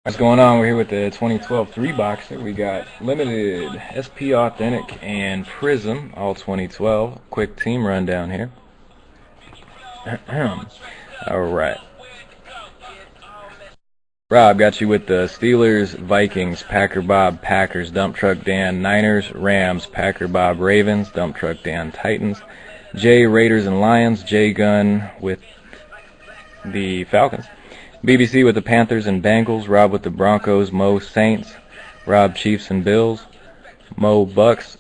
What's going on? We're here with the 2012 3-boxer. We got Limited, SP Authentic, and Prism, all 2012. Quick team rundown here. Alright. Rob got you with the Steelers, Vikings, Packer Bob, Packers, Dump Truck Dan, Niners, Rams, Packer Bob, Ravens, Dump Truck Dan, Titans, Jay, Raiders and Lions, Jay Gunn with the Falcons, BBC with the Panthers and Bengals, Rob with the Broncos, Mo Saints, Rob Chiefs and Bills, Mo Bucks,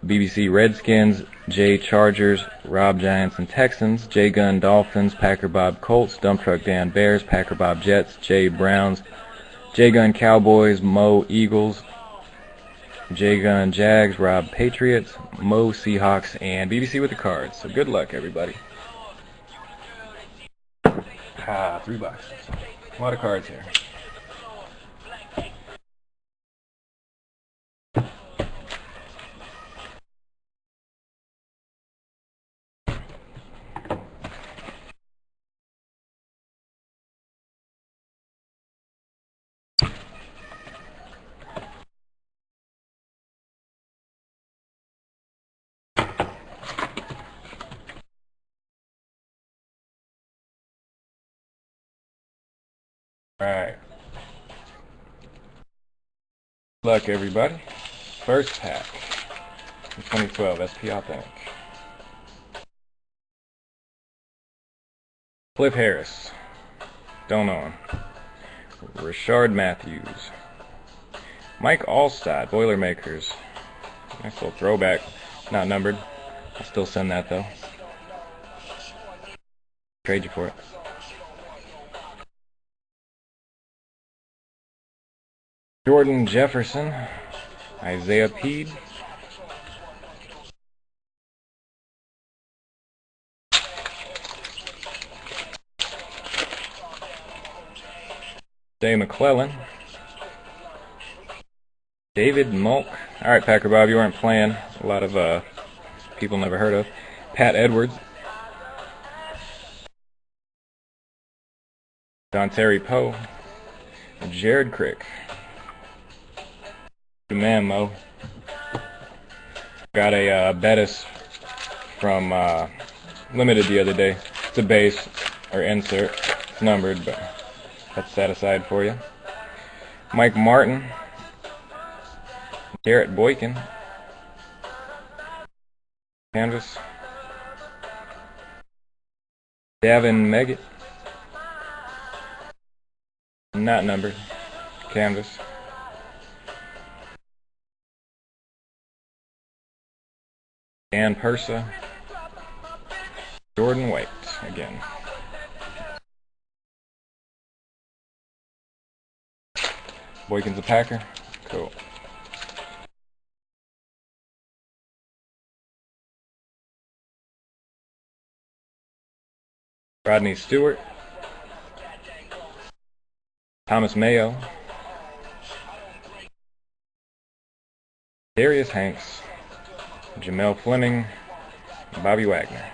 BBC Redskins, Jay Chargers, Rob Giants and Texans, Jay Gunn Dolphins, Packer Bob Colts, Dump Truck Dan Bears, Packer Bob Jets, Jay Browns, Jay Gunn Cowboys, Mo Eagles, Jay Gunn Jags, Rob Patriots, Mo Seahawks, and BBC with the Cards. So good luck, everybody. 3 boxes. A lot of cards here. Alright. Good luck, everybody. First pack. 2012 SP Authentic. Cliff Harris. Don't know him. Rashard Matthews. Mike Allstott, Boilermakers. Nice little throwback. Not numbered. I'll still send that though. Trade you for it. Jordan Jefferson, Isaiah Peed, Jay McClellan, David Mulk. All right, Packer Bob, you weren't playing. A lot of people never heard of. Pat Edwards, Don Terry Poe, Jared Crick. Good man, Mo. Got a Bettis from Limited the other day. It's a base or insert. It's numbered, but that's set aside for you. Mike Martin, Garrett Boykin, canvas. Davin Meggett, not numbered, canvas. Dan Persa, Jordan White again. Boykin's a Packer. Cool. Rodney Stewart, Thomas Mayo, Darius Hanks, Jamel Fleming, Bobby Wagner.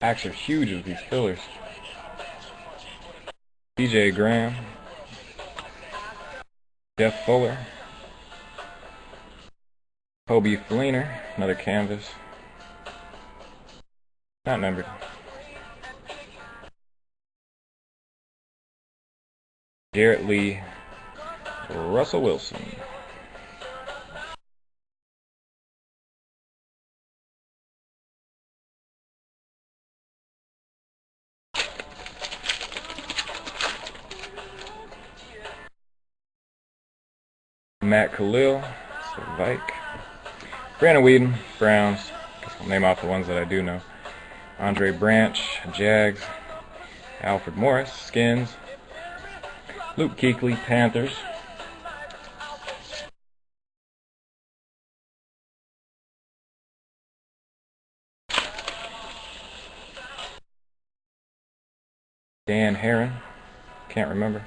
Packs are huge with these fillers. DJ Graham, Jeff Fuller, Kobe Fleener, another canvas, not numbered. Garrett Lee, Russell Wilson. Matt Khalil, Vike. Brandon Whedon, Browns. I'll name off the ones that I do know. Andre Branch, Jags. Alfred Morris, Skins. Luke Kuechly, Panthers. Dan Herron, can't remember.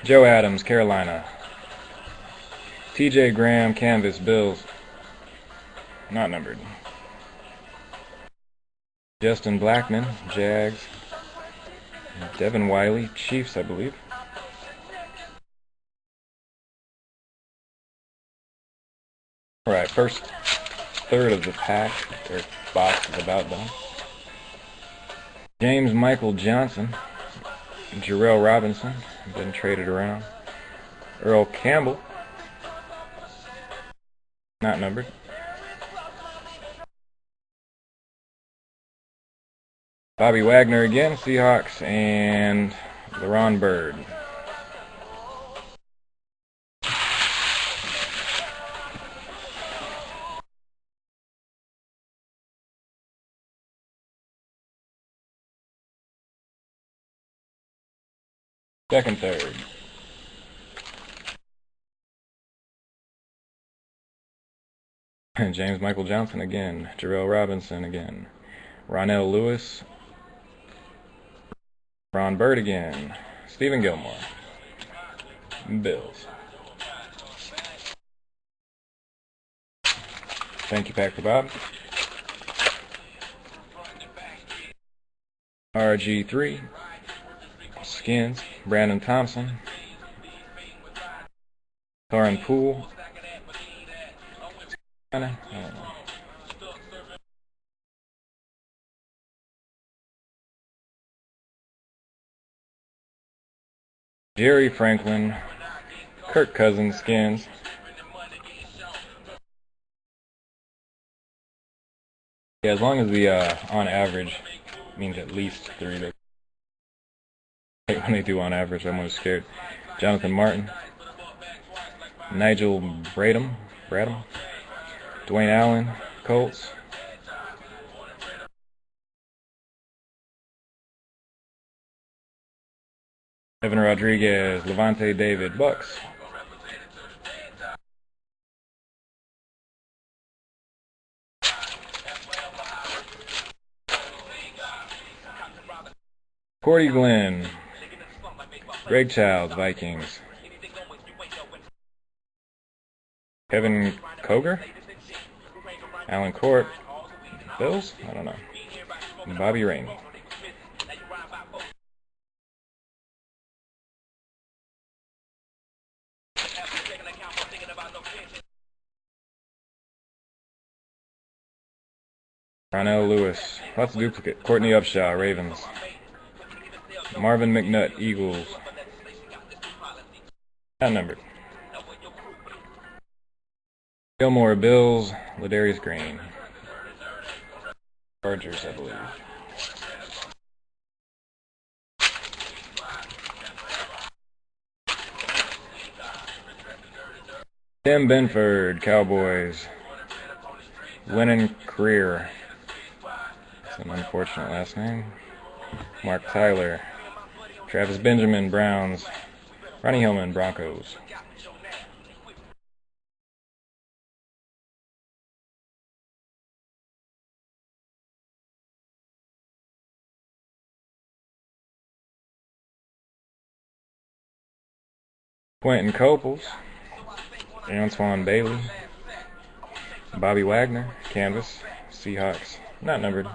Joe Adams, Carolina. TJ Graham, Canvas, Bills. Not numbered. Justin Blackman, Jags. Devin Wiley, Chiefs, I believe. Alright, first third of the pack, or box is about done. James Michael Johnson, Jarrell Robinson, been traded around. Earl Campbell, not numbered. Bobby Wagner again, Seahawks, and LeRon Byrd. Second third. James Michael Johnson again, Jarrell Robinson again, Ronell Lewis, Ron Byrd again, Stephen Gilmore, Bills. Thank you, Packer Bob. RG3, Skins, Brandon Thompson, Karan Poole, I don't know. Jerry Franklin, Kirk Cousins, Skins. Yeah, as long as the on average means at least 3. When they do on average, I'm always scared. Jonathan Martin, Nigel Bradham, Dwayne Allen, Colts. Evan Rodriguez, Levante David, Bucks. Cordy Glenn, Greg Childs, Vikings. Kevin Koger, Alan Court, Bills? I don't know. Bobby Rain. Ronell Lewis, lots of duplicate. Courtney Upshaw, Ravens. Marvin McNutt, Eagles. Not numbered. Gilmore, Bills. Ladarius Green, Chargers, I believe. Tim Benford, Cowboys. Winning career. It's an unfortunate last name. Mark Tyler. Travis Benjamin, Browns. Ronnie Hillman, Broncos. Quentin Coples. Antoine Bailey. Bobby Wagner, Canvas, Seahawks, not numbered.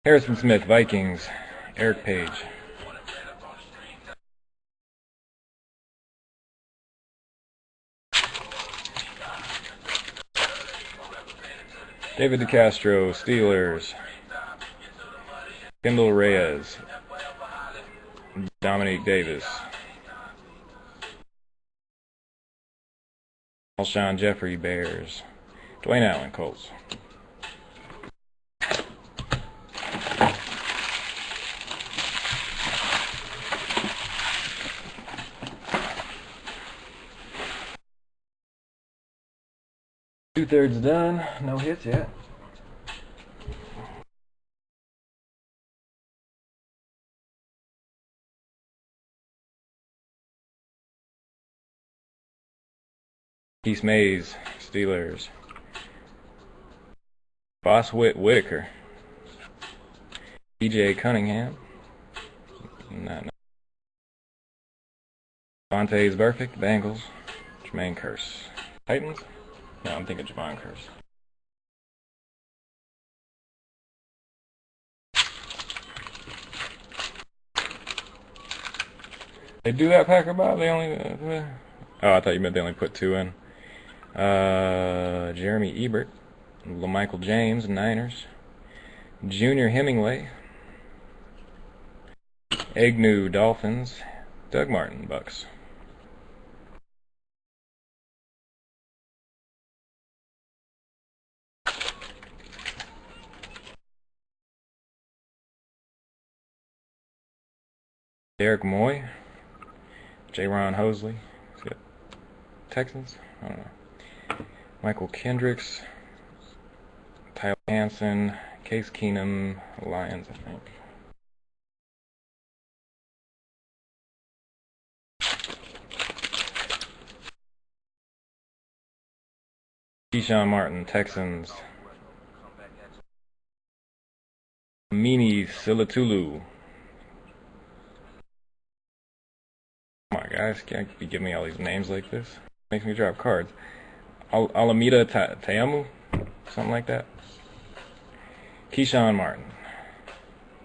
Harrison Smith, Vikings, Eric Page. David DeCastro, Steelers. Kendall Reyes, Dominique Davis. Alshon Jeffrey, Bears. Dwayne Allen, Colts. Two-thirds done. No hits yet. Keith Mays, Steelers. Boss Whitaker. PJ Cunningham. Not. Vontae's perfect, Bengals. Jermaine Curse. Titans? No, I'm thinking Javon Curse. They do that, Packer Bob? They only... oh, I thought you meant they only put 2 in. Jeremy Ebert. LaMichael James, Niners. Junior Hemingway. Agnew, Dolphins. Doug Martin, Bucks. Derek Moy. J-Ron Hosley. Texans? I don't know. Michael Kendricks. Tyler Hansen. Case Keenum. Lions, I think. Keyshawn Martin, Texans. Mini Silatulu. Come on, guys, can't be giving me all these names like this. Makes me drop cards. Alameda Tayamu, something like that. Keyshawn Martin,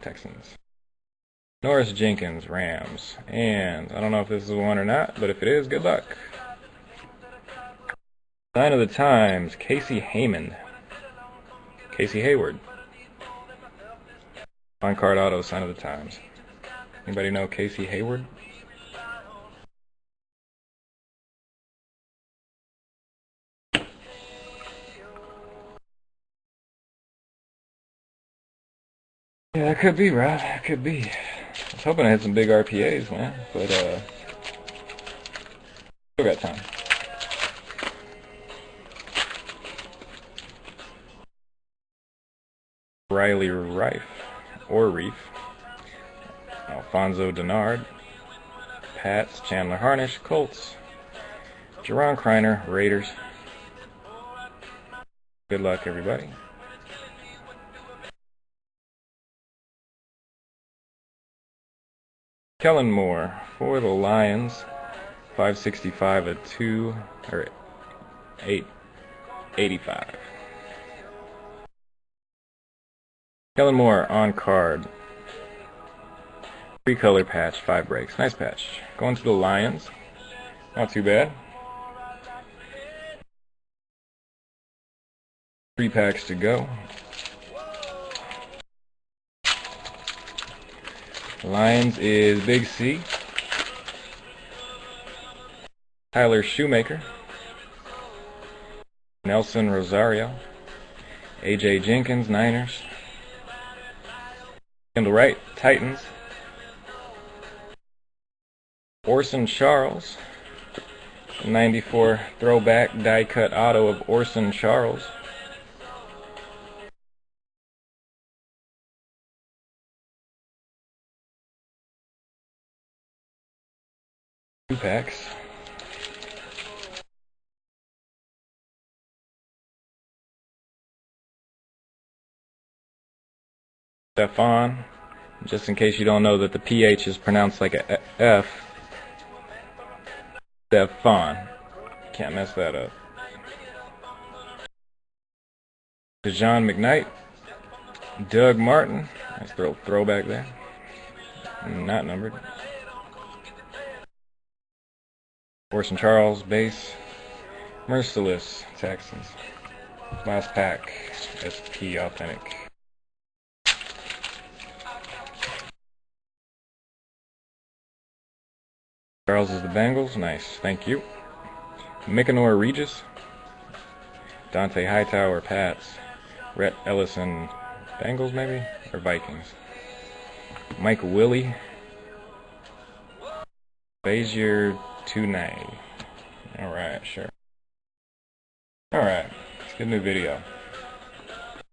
Texans. Norris Jenkins, Rams. And I don't know if this is one or not, but if it is, good luck. Sign of the Times, Casey Heyman. Casey Hayward. On card auto, Sign of the Times. Anybody know Casey Hayward? Yeah, that could be, Rod. That could be. I was hoping I had some big RPAs, man. But, still got time. Riley Reif. Alfonso Denard. Pats. Chandler Harnish. Colts. Jerron Kreiner. Raiders. Good luck, everybody. Kellen Moore for the Lions, 565 at 2 or 885. Kellen Moore on card. 3-color patch, 5 breaks. Nice patch. Going to the Lions. Not too bad. 3 packs to go. Lions is Big C. Tyler Shoemaker. Nelson Rosario. AJ Jenkins, Niners. Kendall Wright, Titans. Orson Charles. 94 throwback die-cut auto of Orson Charles. Two packs. Stephon. Just in case you don't know that the PH is pronounced like a F. Stephon. Can't mess that up. DeJon McKnight. Doug Martin. Nice throwback there. Not numbered. Orson Charles, base. Merciless, Texans. Last pack, SP Authentic. Charles is the Bengals, nice, thank you. Mikanor Regis. Dante Hightower, Pats. Rhett Ellison, Bengals maybe? Or Vikings. Mike Willie. Bezier Tunay. Alright, sure. Alright, let's get a new video.